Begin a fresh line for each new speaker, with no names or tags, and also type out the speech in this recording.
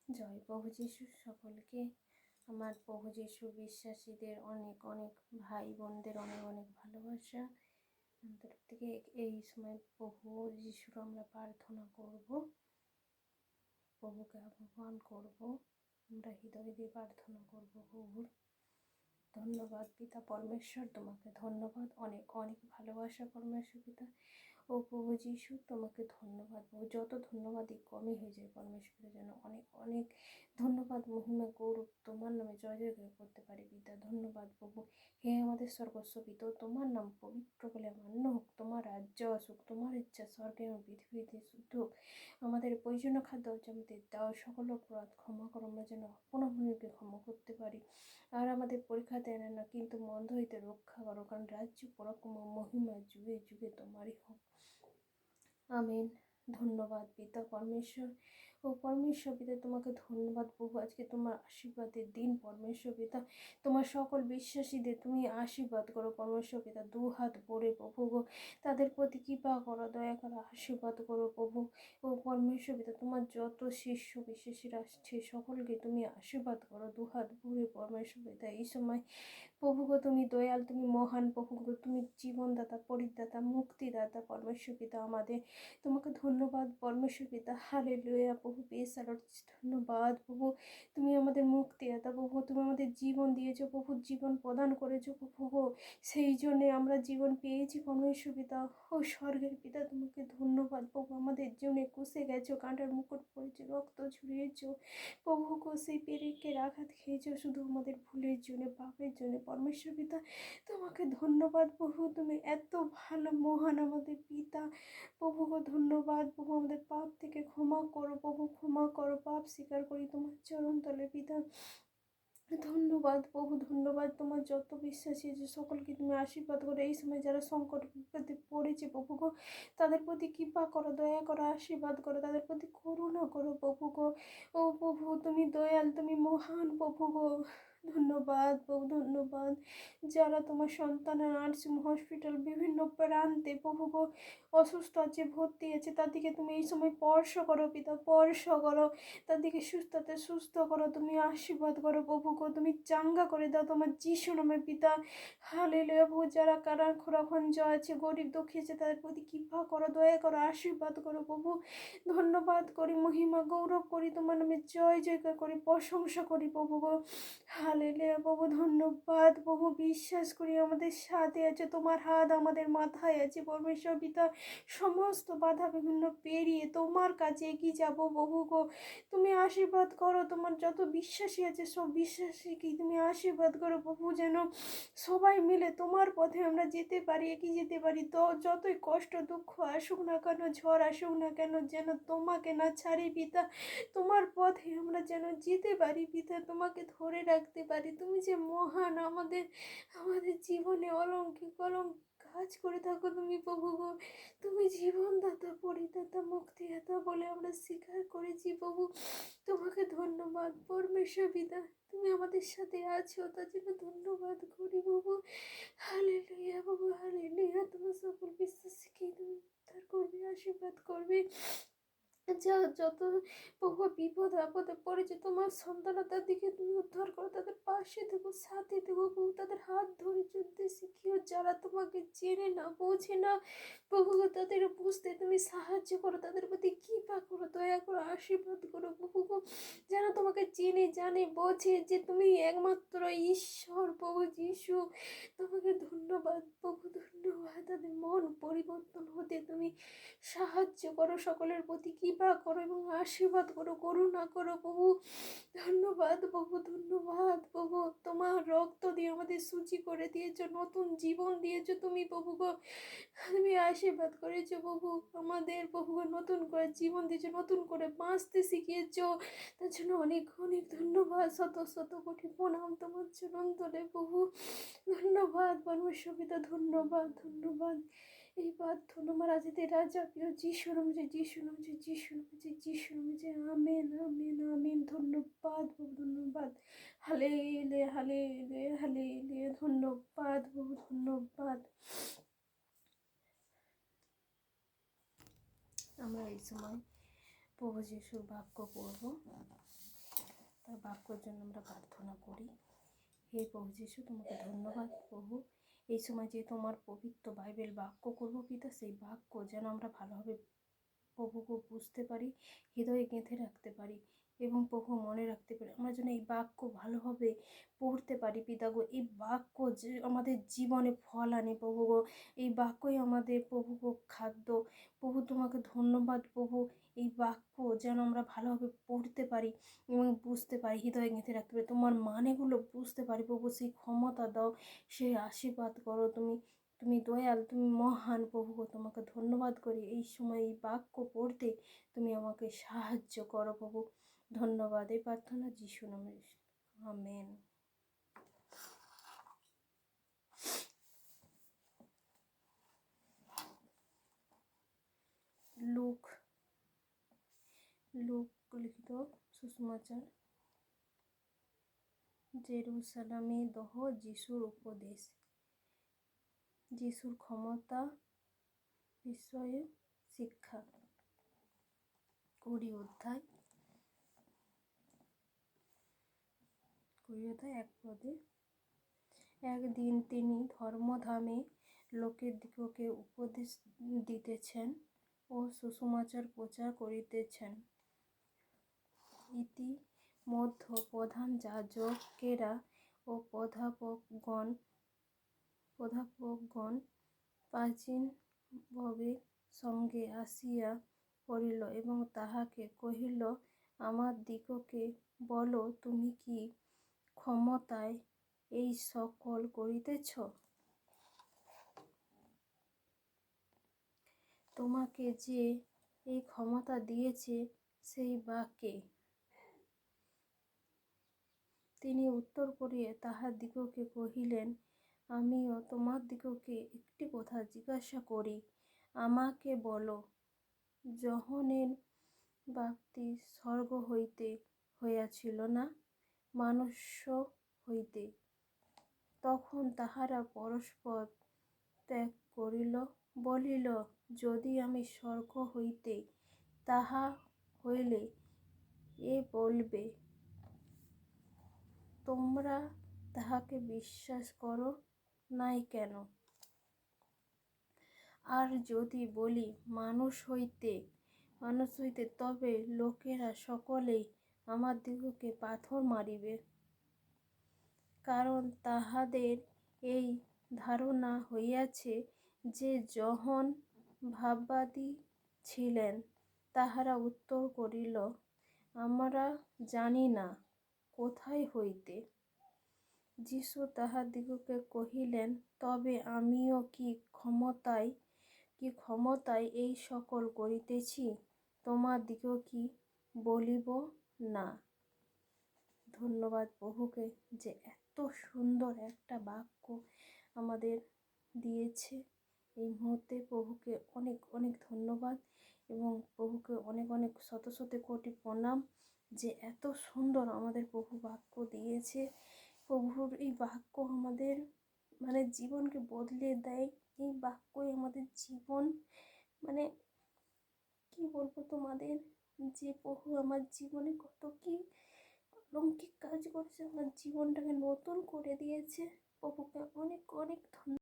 জয় প্রভু যিশু। সকলকে আমার প্রভু যিশু বিশ্বাসীদের অনেক অনেক ভাই বোনদের অনেক অনেক ভালোবাসা অন্তর থেকে। এই সময় প্রভু যিশুর আমরা প্রার্থনা করব, প্রভুকে আহ্বান করব, আমরা হৃদয় দিয়ে প্রার্থনা করব। প্রভুর ধন্যবাদ পিতা পরমেশ্বর, তোমাকে ধন্যবাদ, অনেক অনেক ভালোবাসা পরমেশ্বর পিতা। ও প্রভু যিশু তোমাকে ধন্যবাদ। প্রভু যত ধন্যবাদই কমই হয়ে যায় পরমেশ্বরের জন্য, অনেক অনেক ধন্যবাদ, মহিমা গৌরব তোমার নামে জয় জয় করতে পারি পিতা। ধন্যবাদ প্রভু। হে আমাদের স্বর্গস্ব পিতা, তোমার নাম পবিত্র বলে মান্য হোক, তোমার রাজ্য আসুক, তোমার ইচ্ছা স্বর্গে এবং পৃথিবীতে শুদ্ধ হোক। আমাদের প্রয়োজনীয় খাদ্য আমাদের দাও, সকল অপরাধ ক্ষমা করো, আমরা যেন আপন আপনকে ক্ষমা করতে পারি। আর আমাদের পরীক্ষা দেয় না, কিন্তু মন্দ হইতে রক্ষা করো, কারণ রাজ্য পরাক্রম মহিমা যুগে যুগে তোমারই হোক। আমিন। ধন্যবাদ পিতা পরমেশ্বর। ও পরমেশ্বর পিতা তোমাকে ধন্যবাদ প্রভু, আজকে তোমার আশীর্বাদের দিন পরমেশ্বর পিতা। তোমার সকল বিশ্বাসীদের তুমি আশীর্বাদ করো পরমেশ্বর পিতা, দু হাত ভরে প্রভু গো তাদের প্রতি কৃপা করো, দয়া করো, আশীর্বাদ করো প্রভু। ও পরমেশ্বর পিতা তোমার যত শিষ্য বিশ্বাসীরা আসছে সকলকে তুমি আশীর্বাদ করো দু হাত ভরে পরমেশ্বর পিতা। এই সময় প্রভু গো তুমি দয়াল, তুমি মহান প্রভু গো, তুমি জীবনদাতা, পরিদাতা, মুক্তিদাতা পরমেশ্বর পিতা আমাদের। তোমাকে ধন্যবাদ পরমেশ্বর পিতা। হালেলুয়া প্রভু, বেশ আরো ধন্যবাদ প্রভু। তুমি আমাদের মুক্তিদাতা প্রভু, তুমি আমাদের জীবন দিয়েছো প্রভু, জীবন প্রদান করেছো প্রভু গো, সেই জন্যে আমরা জীবন পেয়েছি পরমেশ্বর পিতা। ও স্বর্গের পিতা তোমাকে ধন্যবাদ প্রভু, আমাদের জীবনে কুষে গেছো, কাঁটার মুকুট পড়েছে, রক্ত ঝরিয়েছো প্রভু গো, সেই পেরেকের আঘাত খেয়েছো শুধু আমাদের ভুলের জন্য, পাপের জন্য পরমেশ্বর পিতা। তোমাকে ধন্যবাদ প্রভু, তুমি এত ভালো মহান আমাদের পিতা প্রভু গো। ধন্যবাদ প্রভু, আমাদের পাপ থেকে ক্ষমা করো প্রভু, ক্ষমা করো, পাপ স্বীকার করি তোমার চরণ তলে পিতা। ধন্যবাদ প্রভু, ধন্যবাদ। তোমার যত বিশ্বাসী আছে সকলকে তুমি আশীর্বাদ করো। এই সময় যারা সংকট বিপদে পড়েছে প্রভু গো, তাদের প্রতি কৃপা করো, দয়া করো, আশীর্বাদ করো, তাদের প্রতি করুণা করো প্রভু গো। ও প্রভু তুমি দয়াল, তুমি মহান প্রভু গো। ধন্যবাদ প্রভু, ধন্যবাদ। যারা তোমার সন্তানের নার্সিং হসপিটাল বিভিন্ন প্রান্তে প্রভু গো অসুস্থ আছে, ভর্তি আছে, তাদেরকে তুমি এই সময় স্পর্শ করো পিতা, স্পর্শ করো, তাদেরকে সুস্থ করো, তুমি আশীর্বাদ করো প্রভু গো, তুমি চাঙ্গা করে দাও তোমার যিশু নামে পিতা। হালেলুয়া প্রভু, যারা কারা খোরাখঞ্জ আছে, গরিব দুঃখী আছে, তাদের প্রতি কৃপা করো, দয়া করো, আশীর্বাদ করো প্রভু। ধন্যবাদ করি, মহিমা গৌরব করি, তোমার নামে জয় জয়কার করি, প্রশংসা করি প্রভু গো। হালেলুয়া প্রভু, ধন্যবাদ প্রভু। বিশ্বাস করি আমাদের সাথে আছে, তোমার হাত আমাদের মাথায় আছে পরমেশ্বর পিতা। সমস্ত বাধা বিভিন্ন পেরিয়ে তোমার কাছে এগিয়ে যাবো প্রভু গো। তুমি আশীর্বাদ করো, তোমার যত বিশ্বাসী আছে সব বিশ্বাসীকে তুমি আশীর্বাদ করো প্রভু, যেন সবাই মিলে তোমার পথে আমরা যেতে পারি, এগিয়ে যেতে পারি। তো যতই কষ্ট দুঃখ আসুক না কেন, ঝড় আসুক না কেন, যেন তোমাকে না ছাড়ি পিতা। তোমার পথে আমরা যেন যেতে পারি পিতা, তোমাকে ধরে রাখতে পারি। তুমি যে মহান, আমাদের আমাদের জীবনে অলৌকিক অলৌকিক কাজ করে থাকো তুমি প্রভু গো। তুমি জীবনদাতা, পরিদাতা, মুক্তিদাতা বলে আমরা স্বীকার করেছি প্রভু। তোমাকে ধন্যবাদ পরমেশ্বর পিতা, তুমি আমাদের সাথে আছো, তার জন্য ধন্যবাদ করি প্রভু। হালেলুয়া প্রভু, হালেলুয়া। তোমার সকল বিশ্বাসীকে তুমি উদ্ধার করবে, আশীর্বাদ করবে। যা যত প্রভু বিপদ আপদে পড়েছে তোমার সন্তানতার দিকে তুমি উদ্ধার করো, তাদের পাশে দেবো, সাথে দেবো প্রভু, তাদের হাত ধরে চলতে শিখিও। যারা তোমাকে চেনে না, বোঝে না প্রভু, তাদের বুঝতে তুমি সাহায্য করো, তাদের প্রতি কৃপা করো, দয়া করো, আশীর্বাদ করো প্রভু। যেন তোমাকে চেনে, জানে, বোঝে যে তুমি একমাত্র ঈশ্বর প্রভু যিশু। তোমাকে ধন্যবাদ প্রভু, ধন্যবাদ। তাদের মন পরিবর্তন হতে তুমি সাহায্য করো, সকলের প্রতি কৃপা করো এবং আশীর্বাদ করো, করুণা করো প্রভু। ধন্যবাদ প্রভু, ধন্যবাদ প্রভু। তোমার রক্ত দিয়ে আমাদের সূচি করে দিয়েছো, নতুন জীবন দিয়েছো তুমি প্রভু গো। তুমি আশীর্বাদ করেছো প্রভু আমাদের প্রভু, নতুন করে জীবন দিয়েছো, নতুন করে বাঁচতে শিখিয়েছো, তার জন্য অনেক অনেক ধন্যবাদ। শত শত কোটি প্রণাম তোমার চরণ তলে প্রভু। ধন্যবাদ পরমেশ্বর পিতা, ধন্যবাদ, ধন্যবাদ। এই প্রার্থনা আমার আজকে রাজা প্রিয় যিশু নাম, যে যিশু নাম, যে যিশু নাম, যে যিশু নাম, যে আমেন, আমেন, আমেন। ধন্যবাদ প্রভু, ধন্যবাদ। Hallelujah, hallelujah, hallelujah. ধন্যবাদ প্রভু, ধন্যবাদ। আমরা এই সময় প্রভু যিশুর বাক্য পড়ব। তার বাক্যর জন্য আমরা প্রার্থনা করি। হে প্রভু যিশু, তোমাকে ধন্যবাদ প্রভু। এই সময় যে তোমার পবিত্র বাইবেল বাক্য করবো পিতা, সেই বাক্য যেন আমরা ভালোভাবে প্রভুকে বুঝতে পারি, হৃদয়ে গেঁথে রাখতে পারি এবং প্রভু মনে রাখতে পারি। আমরা যেন এই বাক্য ভালোভাবে পড়তে পারি পিতা গো। এই বাক্য যে আমাদের জীবনে ফল আনে প্রভু গো। এই বাক্যই আমাদের প্রভু গো খাদ্য। প্রভু তোমাকে ধন্যবাদ প্রভু। এই বাক্য যেন আমরা ভালোভাবে পড়তে পারি এবং বুঝতে পারি, হৃদয়ে গেঁথে রাখতে পারি, তোমার মানেগুলো বুঝতে পারি প্রভু। সেই ক্ষমতা দাও, সেই আশীর্বাদ করো তুমি। তুমি দয়াল, তুমি মহান প্রভু গো। তোমাকে ধন্যবাদ করি এই সময় এই বাক্য পড়তে তুমি আমাকে সাহায্য করো প্রভু। ধন্যবাদ। এই প্রার্থনা যিশু নামে, আমেন। লুক লিখিত সুসমাচার। জেরুসালামে দহ যিশুর উপদেশ। যিশুর ক্ষমতা বিষয়ে শিক্ষা। 20 অধ্যায় 1 পদে। একদিন তিনি ধর্মধামে লোকদিগকে উপদেশ দিতেছেন ও সুসমাচার প্রচার করিতেছেন। ইতিমধ্যে প্রধান যাজকেরা ও প্রধাপকগণ প্রাচীনবর্গের সঙ্গে আসিয়া পড়িল এবং তাহাকে কহিল, আমাদিগকে বল, তুমি কি ক্ষমতায় এই সকল করিতেছ? তোমাকে যে এই ক্ষমতা দিয়েছে সেই বা কে? তিনি উত্তর করিয়া তাহাদিগকে কহিলেন, আমিও তোমাদিগকে একটি কথা জিজ্ঞাসা করি, আমাকে বল, যোহনের বাপ্তিস্ম স্বর্গ হইতে হইয়াছিল না মনুষ্য হইতে? তখন তাহারা পরস্পর ত্যাগ করিল, বলিল, যদি আমি স্বর্গ হইতে, তাহা হইলে এ বলবে, তোমরা তাহাকে বিশ্বাস করো নাই কেন? আর যদি বলি মানুষ হইতে, তবে লোকেরা সকলেই আমাদিগকে পাথর মারিবে, কারণ তাহাদের এই ধারণা হইয়াছে যে যোহন ভাববাদী ছিলেন। তাহারা উত্তর করিল, আমরা জানি না কোথায় হইতে। যিশু তাহাদিগকে কহিলেন, তবে আমিও কি ক্ষমতায় এই সকল করিতেছি, তোমাদিগকে কি বলিব না? ধন্যবাদ প্রভুকে যে এত সুন্দর একটা বাক্য আমাদের দিয়েছে। এই মুহূর্তে প্রভুকে অনেক অনেক ধন্যবাদ এবং প্রভুকে অনেক অনেক শত শত কোটি প্রণাম যে এত সুন্দর আমাদের প্রভু বাক্য দিয়েছে। প্রভুর এই বাক্য আমাদের জীবনকে বদলে দেয়। এই বাক্যই আমাদের জীবন, কি বলবো তোমাদের, যে প্রভু আমার জীবনে কত কি অলৌকিক কাজ করেছে, আমার জীবনটাকে নতুন করে দিয়েছে। প্রভুকে অনেক অনেক ধন্যবাদ।